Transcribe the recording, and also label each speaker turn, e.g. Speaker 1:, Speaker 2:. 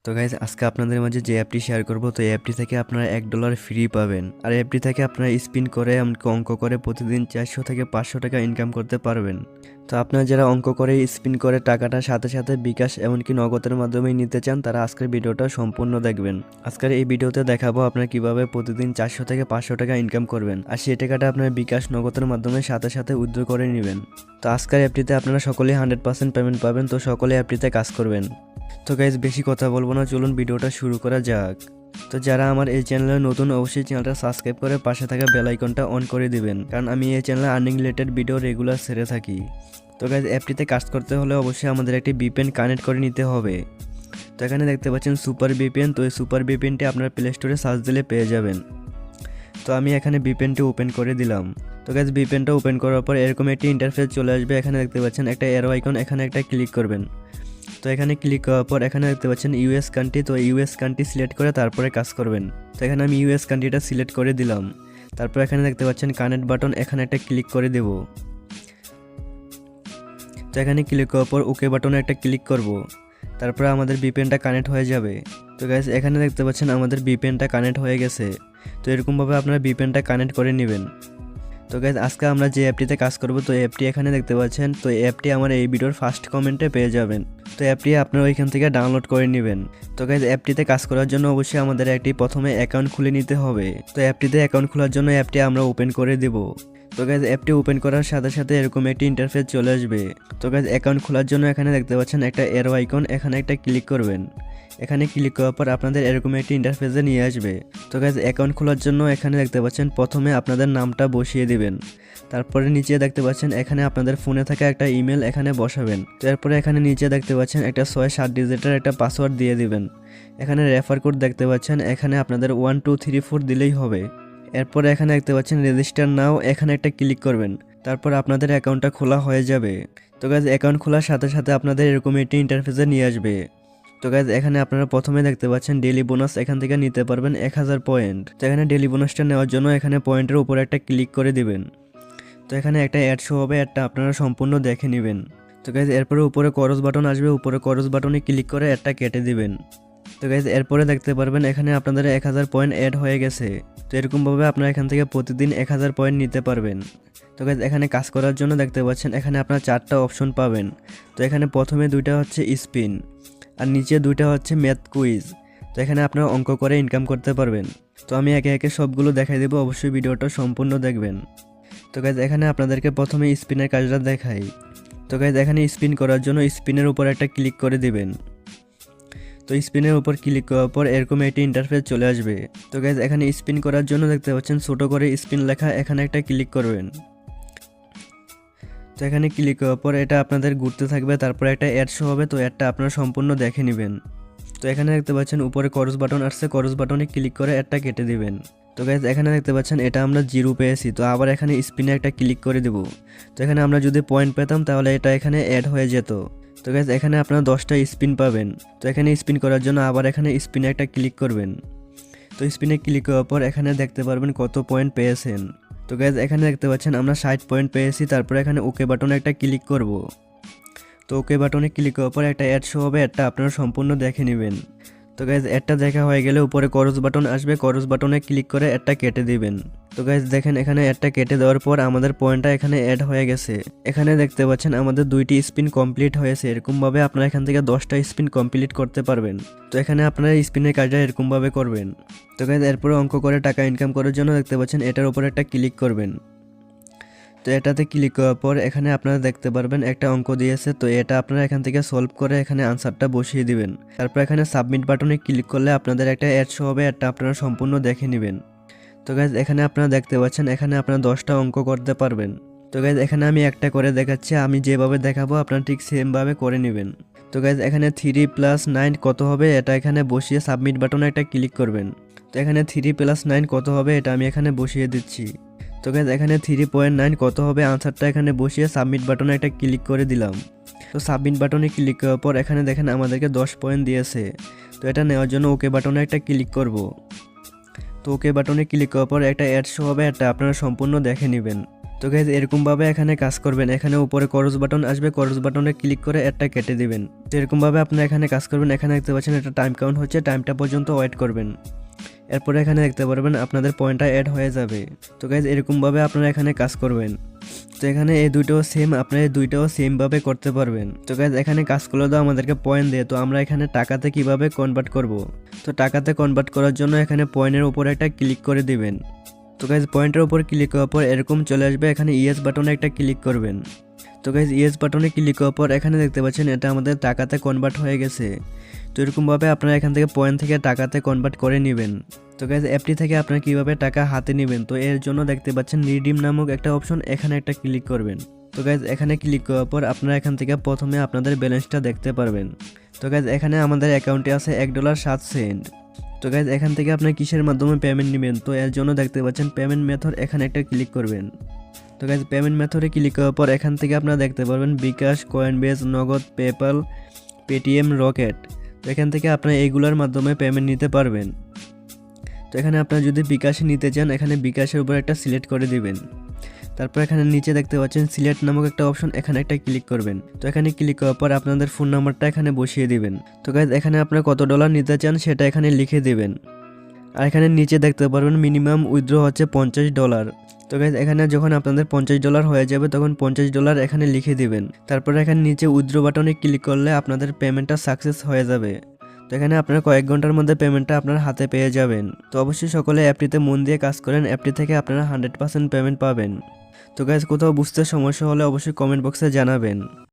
Speaker 1: তো গাইজ আজকে আপনাদের মাঝে যে অ্যাপটি শেয়ার করব, তো এই অ্যাপটি থেকে আপনারা $1 ফ্রি পাবেন। আর এই অ্যাপটি থেকে আপনারা স্পিন করে এমনকি অঙ্ক করে প্রতিদিন 400 থেকে 500 টাকা ইনকাম করতে পারবেন। তো আপনারা যারা অঙ্ক করে স্পিন করে টাকাটা সাথে সাথে বিকাশ এমনকি নগদের মাধ্যমে নিতে চান, তারা আজকের ভিডিওটা সম্পূর্ণ দেখবেন। আজকের এই ভিডিওতে দেখাবো আপনারা কিভাবে প্রতিদিন 400 থেকে 500 টাকা ইনকাম করবেন, আর সেই টাকাটা আপনার বিকাশ নগদের মাধ্যমে সাথে সাথে উইথড্র করে নেবেন। তো আজকের অ্যাপটিতে আপনারা সকলেই 100% পেমেন্ট পাবেন। তো সকলে অ্যাপটিতে কাজ করবেন। তো গাইজ বেশি কথা বলবো না, চলুন ভিডিওটা শুরু করা যাক। তো যারা আমার এই চ্যানেলে নতুন, অবশ্যই চ্যানেলটা সাবস্ক্রাইব করে পাশে থাকা বেল আইকনটা অন করে দিবেন, কারণ আমি এই চ্যানেলে আর্নিং রিলেটেড ভিডিও রেগুলার ছেড়ে থাকি। তো গাইজ অ্যাপটিতে কাজ করতে হলে অবশ্যই আমাদের একটি VPN কানেক্ট করে নিতে হবে। তো এখানে দেখতে পাচ্ছেন সুপার VPN। তো এই সুপার VPNটি আপনার প্লে স্টোরে সার্চ দিলে পেয়ে যাবেন। তো আমি এখানে VPNটি ওপেন করে দিলাম। তো গাইজ VPNটা ওপেন করার পর এরকম একটি ইন্টারফেস চলে আসবে। এখানে দেখতে পাচ্ছেন একটা অ্যারো আইকন, এখানে একটা ক্লিক করবেন। তো এখানে ক্লিক করার পর এখানে দেখতে পাচ্ছেন US কান্ট্রি। তো US কান্ট্রি সিলেক্ট করে তারপরে কাজ করবেন। তো এখানে আমি US কান্ট্রিটা সিলেক্ট করে দিলাম। তারপর এখানে দেখতে পাচ্ছেন কানেক্ট বাটন, এখানে একটা ক্লিক করে দেব। তো এখানে ক্লিক করার পর ওকে বাটনে একটা ক্লিক করব। তারপরে আমাদের VPNটা কানেক্ট হয়ে যাবে। তো গাইস এখানে দেখতে পাচ্ছেন আমাদের VPNটা কানেক্ট হয়ে গেছে। তো এরকমভাবে আপনারা VPNটা কানেক্ট করে নেবেন। তো গাইজ আজকে আমরা যে অ্যাপটিতে কাজ করব, তো অ্যাপটি এখানে দেখতে পাচ্ছেন। তো অ্যাপটি আমার এই ভিডিওর ফার্স্ট কমেন্টে পেয়ে যাবেন। তো অ্যাপটি আপনারা ওইখান থেকে ডাউনলোড করে নেবেন। তো গাইজ অ্যাপটিতে কাজ করার জন্য অবশ্যই আমাদের একটি প্রথমে অ্যাকাউন্ট খুলে নিতে হবে। তো অ্যাপটিতে অ্যাকাউন্ট খোলার জন্য অ্যাপটি আমরা ওপেন করে দেব। তো গাইজ অ্যাপটি ওপেন করার সাথে সাথে এরকম একটি ইন্টারফেস চলে আসবে। তো গাইজ অ্যাকাউন্ট খোলার জন্য এখানে দেখতে পাচ্ছেন একটা অ্যারো আইকন, এখানে একটা ক্লিক করবেন। এখানে ক্লিক করার পর আপনাদের এরকম একটি ইন্টারফেসে নিয়ে আসবে। তো গাইজ অ্যাকাউন্ট খোলার জন্য এখানে দেখতে পাচ্ছেন প্রথমে আপনাদের নামটা বসিয়ে দিবেন। তারপরে নিচে দেখতে পাচ্ছেন এখানে আপনাদের ফোনে থাকা একটা ইমেল এখানে বসাবেন। তারপরে এখানে নিচে দেখতে পাচ্ছেন একটা 6-7 ডিজিটের একটা পাসওয়ার্ড দিয়ে দিবেন। এখানে রেফার কোড দেখতে পাচ্ছেন, এখানে আপনাদের 1 2 3 4 দিলেই হবে। এরপরে এখানে দেখতে পাচ্ছেন রেজিস্টার নাও, এখানে একটা ক্লিক করবেন। তারপর আপনাদের অ্যাকাউন্টটা খোলা হয়ে যাবে। তো গাইজ অ্যাকাউন্ট খোলার সাথে সাথে আপনাদের এরকম একটি ইন্টারফেসে নিয়ে আসবে। তো গাইজ এখানে আপনারা প্রথমে দেখতে পাচ্ছেন ডেইলি বোনাস, এখান থেকে নিতে পারবেন 1000 পয়েন্ট। তো এখানে ডেইলি বোনাসটা নেওয়ার জন্য এখানে পয়েন্টের উপরে একটা ক্লিক করে দিবেন। তো এখানে একটা অ্যাড শো হবে, অ্যাডটা আপনারা সম্পূর্ণ দেখে নেবেন। তো গাইজ এরপরে উপরে করস বাটন আসবে, উপরে করস বাটনে ক্লিক করে অ্যাডটা কেটে দিবেন। তো গাইজ এরপরে দেখতে পারবেন এখানে আপনাদের 1000 পয়েন্ট অ্যাড হয়ে গেছে। তো এরকমভাবে আপনারা এখান থেকে প্রতিদিন 1000 পয়েন্ট নিতে পারবেন। তো গাইজ এখানে কাজ করার জন্য দেখতে পাচ্ছেন এখানে আপনারা 4টা অপশন পাবেন। তো এখানে প্রথমে 2টা হচ্ছে স্পিন, আর নিচে 2টা হচ্ছে ম্যাথ কুইজ। তো এখানে আপনারা অঙ্ক করে ইনকাম করতে পারবেন। তো আমি একে একে সবগুলো দেখাই দেবো, অবশ্যই ভিডিওটা সম্পূর্ণ দেখবেন। তো গাইজ এখানে আপনাদেরকে প্রথমে স্পিনের কাজটা দেখাই। তো গাইজ এখানে স্পিন করার জন্য স্পিনের উপর একটা ক্লিক করে দিবেন। তো স্পিনের উপর ক্লিক করার পর এরকম একটি ইন্টারফেস চলে আসবে। তো গাইজ এখানে স্পিন করার জন্য দেখতে পাচ্ছেন ছোট করে স্পিন লেখা, এখানে একটা ক্লিক করবেন। তো এখানে ক্লিক করার পর এটা আপনাদের ঘুরতে থাকবে, তারপর একটা অ্যাড শো হবে। তো অ্যাডটা আপনারা সম্পূর্ণ দেখে নেবেন। তো এখানে দেখতে পাচ্ছেন উপরে করস বাটন আসছে, করস বাটনে ক্লিক করে অ্যাডটা কেটে দিবেন। তো গাইজ এখানে দেখতে পাচ্ছেন এটা আমরা 0 পেয়েছি। তো আবার এখানে স্পিনে একটা ক্লিক করে দেব। তো এখানে আমরা যদি পয়েন্ট পেতাম তাহলে এটা এখানে অ্যাড হয়ে যেত। তো গাইজ এখানে আপনারা 10টা স্পিন পাবেন। তো এখানে স্পিন করার জন্য আবার এখানে স্পিনে একটা ক্লিক করবেন। তো স্পিনে ক্লিক করার পর এখানে দেখতে পারবেন কত পয়েন্ট পেয়েছেন। তো গাইজ এখানে দেখতে পাচ্ছেন আমরা 60 পয়েন্ট পেয়েছি। তারপর এখানে ওকে বাটনে একটা ক্লিক করব। তো ওকে বাটনে ক্লিক করার পর একটা অ্যাড শো হবে, অ্যাডটা আপনারা সম্পূর্ণ দেখে নেবেন। তো গাইজ অ্যাডটা দেখা হয়ে গেলে উপরে করস বাটন আসবে, করস বাটনে ক্লিক করে অ্যাডটা কেটে দিবেন। তো গাইজ দেখেন এখানে অ্যাডটা কেটে দেওয়ার পর আমাদের পয়েন্টটা এখানে অ্যাড হয়ে গেছে। এখানে দেখতে পাচ্ছেন আমাদের 2টি স্পিন কমপ্লিট হয়েছে। এরকমভাবে আপনারা এখান থেকে 10টা স্পিন কমপ্লিট করতে পারবেন। তো এখানে আপনারা স্পিনের কাজটা এরকমভাবে করবেন। তো গাইজ এরপরে অঙ্ক করে টাকা ইনকাম করার জন্য দেখতে পাচ্ছেন এটার উপর একটা ক্লিক করবেন। তো এটাতে ক্লিক করার পর এখানে আপনারা দেখতে পারবেন একটা অঙ্ক দিয়েছে। তো এটা আপনারা এখান থেকে সলভ করে এখানে আনসারটা বসিয়ে দিবেন। তারপর এখানে সাবমিট বাটনে ক্লিক করলে আপনাদের একটা অ্যাড শো হবে, অ্যাডটা আপনারা সম্পূর্ণ দেখে নেবেন। তো গাইজ এখানে আপনারা দেখতে পাচ্ছেন এখানে আপনারা 10টা অঙ্ক করতে পারবেন। তো গাইজ এখানে আমি একটা করে দেখাচ্ছি, আমি যেভাবে দেখাবো আপনারা ঠিক সেমভাবে করে নেবেন। তো গাইজ এখানে 3 + 9 কত হবে, এটা এখানে বসিয়ে সাবমিট বাটনে একটা ক্লিক করবেন। তো এখানে 3 + 9 কত হবে, এটা আমি এখানে বসিয়ে দিচ্ছি। তো গাইজ এখানে 3.9 কত হবে, আনসারটা এখানে বসিয়ে সাবমিট বাটনে একটা ক্লিক করে দিলাম। তো সাবমিট বাটনে ক্লিক করার পর এখানে দেখেন আমাদেরকে 10 পয়েন্ট দিয়েছে। তো এটা নেওয়ার জন্য ওকে বাটনে একটা ক্লিক করব। তো ওকে বাটনে ক্লিক করার পর একটা অ্যাড শো হবে, এটা আপনারা সম্পূর্ণ দেখে নেবেন। তো গাইজ এরকমভাবে এখানে কাজ করবেন। এখানে উপরে ক্রস বাটন আসবে, ক্রস বাটনে ক্লিক করে অ্যাডটা কেটে দিবেন। তো এরকমভাবে আপনারা এখানে কাজ করবেন। এখানে দেখতে পাচ্ছেন একটা টাইম কাউন্ট হচ্ছে, টাইমটা পর্যন্ত ওয়েট করবেন। এরপরে এখানে দেখতে পারবেন আপনাদের পয়েন্টটা অ্যাড হয়ে যাবে। তো গাইজ এরকমভাবে আপনারা এখানে কাজ করবেন। তো এখানে এই দুইটাও সেম, আপনারা এই দুইটাও সেমভাবে করতে পারবেন। তো গাইজ এখানে কাজ করলে তো আমাদেরকে পয়েন্ট দেয়, তো আমরা এখানে টাকাতে কিভাবে কনভার্ট করব। তো টাকাতে কনভার্ট করার জন্য এখানে পয়েন্টের উপরে একটা ক্লিক করে দিবেন। তো গাইজ পয়েন্টের উপর ক্লিক করার পর এরকম চলে আসবে, এখানে ইয়েস বাটনে একটা ক্লিক করবেন। তো গাইজ ইয়েস বাটনে ক্লিক করার পর এখানে দেখতে পাচ্ছেন এটা আমাদের টাকাতে কনভার্ট হয়ে গেছে। তো এরকমভাবে আপনারা এখান থেকে পয়েন্ট থেকে টাকাতে কনভার্ট করে নেবেন। তো গাইজ অ্যাপটি থেকে আপনারা কীভাবে টাকা হাতে নেবেন, তো এর জন্য দেখতে পাচ্ছেন রিডিম নামক একটা অপশন, এখানে একটা ক্লিক করবেন। তো গাইজ এখানে ক্লিক করার পর আপনারা এখান থেকে প্রথমে আপনাদের ব্যালেন্সটা দেখতে পারবেন। তো গাইজ এখানে আমাদের অ্যাকাউন্টে আছে $1.07। তো গাইজ এখান থেকে আপনি কিসের মাধ্যমে পেমেন্ট নেবেন, তো এর জন্য দেখতে পাচ্ছেন পেমেন্ট মেথড, এখানে একটা ক্লিক করবেন। তো গাইজ পেমেন্ট মেথডে ক্লিক করার পর এখান থেকে আপনারা দেখতে পারবেন বিকাশ, কয়েনবেজ, নগদ, পেপ্যাল, পেটিএম, রকেট। তো এখান থেকে আপনারা এইগুলোর মাধ্যমে পেমেন্ট নিতে পারবেন। তো এখানে আপনারা যদি বিকাশে নিতে চান, এখানে বিকাশের উপর একটা সিলেক্ট করে দিবেন। তারপর এখানে নিচে দেখতে পাচ্ছেন সিলেক্ট নামক একটা অপশন, এখানে একটা ক্লিক করবেন। তো এখানে ক্লিক করার পর আপনাদের ফোন নাম্বারটা এখানে বসিয়ে দিবেন। তো গাইজ এখানে আপনারা কত ডলার নিতে চান সেটা এখানে লিখে দিবেন। আর এখানে নিচে দেখতে পারবেন মিনিমাম উইথড্র হচ্ছে $50। তো গাইজ এখানে যখন আপনাদের $50 হয়ে যাবে তখন $50 এখানে লিখে দিবেন। তারপর এখানে নিচে উইথড্র বাটনে ক্লিক করলে আপনাদের পেমেন্টটা সাকসেস হয়ে যাবে। তো এখানে আপনারা কয়েক ঘন্টার মধ্যে পেমেন্টটা আপনার হাতে পেয়ে যাবেন। তো অবশ্যই সকলে অ্যাপটিতে মন দিয়ে কাজ করেন, অ্যাপটি থেকে আপনারা 100% পেমেন্ট পাবেন। তো গাইজ কোথাও বুঝতে সমস্যা হলে অবশ্যই কমেন্ট বক্সে জানাবেন।